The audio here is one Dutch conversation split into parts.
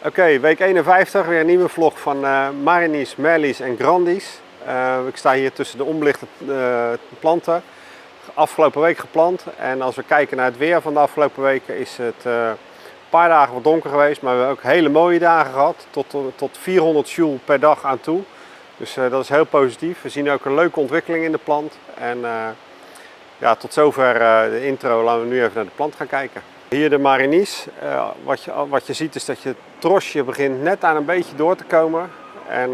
Oké, week 51, weer een nieuwe vlog van Marinis, Merlies en Grandies. Ik sta hier tussen de onbelichte planten. Afgelopen week geplant en als we kijken naar het weer van de afgelopen weken is het een paar dagen wat donker geweest. Maar we hebben ook hele mooie dagen gehad, tot 400 joule per dag aan toe. Dus dat is heel positief. We zien ook een leuke ontwikkeling in de plant. En ja, tot zover de intro. Laten we nu even naar de plant gaan kijken. Hier de Marinis. Wat je ziet is dat je trosje begint net aan een beetje door te komen. En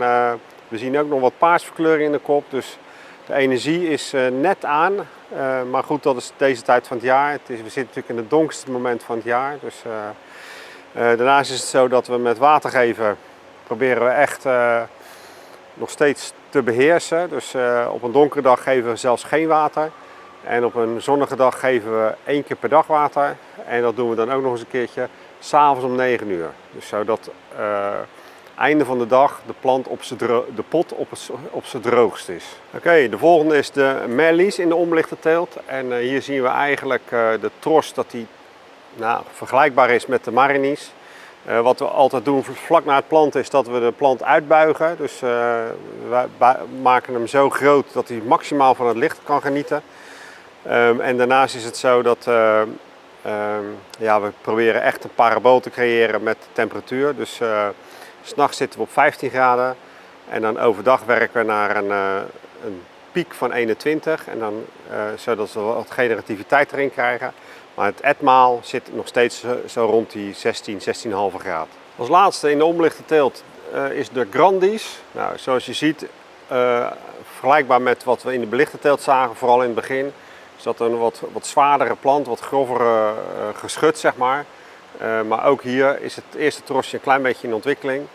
we zien ook nog wat paarsverkleuring in de kop. Dus de energie is net aan. Maar goed, dat is deze tijd van het jaar. We zitten natuurlijk in het donkerste moment van het jaar. Dus, daarnaast is het zo dat we met water geven proberen we echt nog steeds te beheersen. Dus op een donkere dag geven we zelfs geen water. En op een zonnige dag geven we 1 keer per dag water. En dat doen we dan ook nog eens een keertje 's avonds om 9 uur. Dus zodat einde van de dag de plant de pot op zijn droogst is. Oké, de volgende is de Merlies in de onbelichte teelt. En hier zien we eigenlijk de tros dat die vergelijkbaar is met de Marinis. Wat we altijd doen vlak na het planten is dat we de plant uitbuigen. Dus we maken hem zo groot dat hij maximaal van het licht kan genieten. En daarnaast is het zo dat ja, we proberen echt een parabool te creëren met temperatuur. Dus 's nachts zitten we op 15 graden en dan overdag werken we naar een piek van 21. En dan, zodat we wat generativiteit erin krijgen. Maar het etmaal zit nog steeds zo rond die 16, 16,5 graden. Als laatste in de onbelichte teelt is de Grandies. Nou, zoals je ziet, vergelijkbaar met wat we in de belichte teelt zagen, vooral in het begin, is dat een wat zwaardere plant, wat grovere geschut, zeg maar. Maar ook hier is het eerste trosje een klein beetje in ontwikkeling.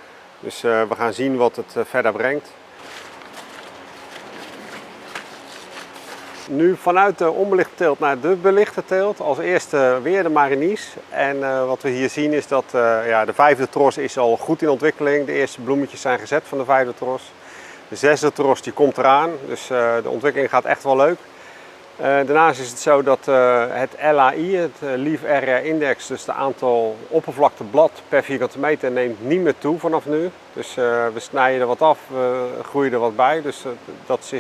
Dus we gaan zien wat het verder brengt. Nu vanuit de onbelichte teelt naar de belichte teelt. Als eerste weer de Marinis. En wat we hier zien is dat ja, de 5e tros is al goed in ontwikkeling. De eerste bloemetjes zijn gezet van de 5e tros. De 6e tros die komt eraan. Dus de ontwikkeling gaat echt wel leuk. Daarnaast is het zo dat het LAI, het Leaf Area Index, dus de aantal oppervlakte blad per vierkante meter, neemt niet meer toe vanaf nu. Dus we snijden er wat af, we groeien er wat bij, dus dat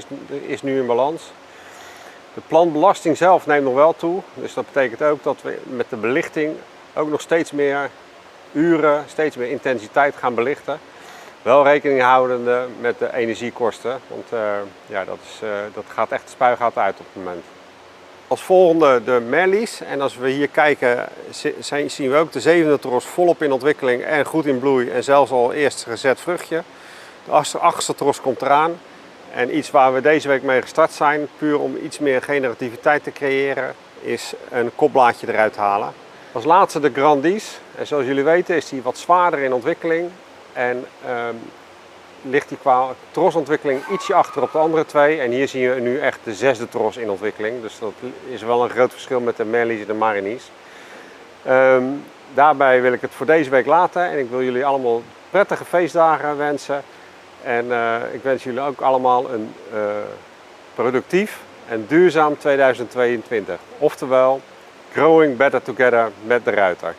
is nu in balans. De plantbelasting zelf neemt nog wel toe, dus dat betekent ook dat we met de belichting ook nog steeds meer uren, steeds meer intensiteit gaan belichten. Wel rekening houdende met de energiekosten, want ja, dat gaat echt de spuigaat uit op het moment. Als volgende de Merlies. En als we hier kijken zien we ook de 7e tros volop in ontwikkeling en goed in bloei en zelfs al eerst gezet vruchtje. De 8e tros komt eraan. En iets waar we deze week mee gestart zijn, puur om iets meer generativiteit te creëren, is een kopblaadje eruit halen. Als laatste de Grandies. En zoals jullie weten is die wat zwaarder in ontwikkeling. En ligt die qua trosontwikkeling ietsje achter op de andere twee. En hier zien we nu echt de 6e tros in ontwikkeling. Dus dat is wel een groot verschil met de Merlies en de Marinis. Daarbij wil ik het voor deze week laten. En ik wil jullie allemaal prettige feestdagen wensen. En ik wens jullie ook allemaal een productief en duurzaam 2022. Oftewel, Growing Better Together met de Ruiter.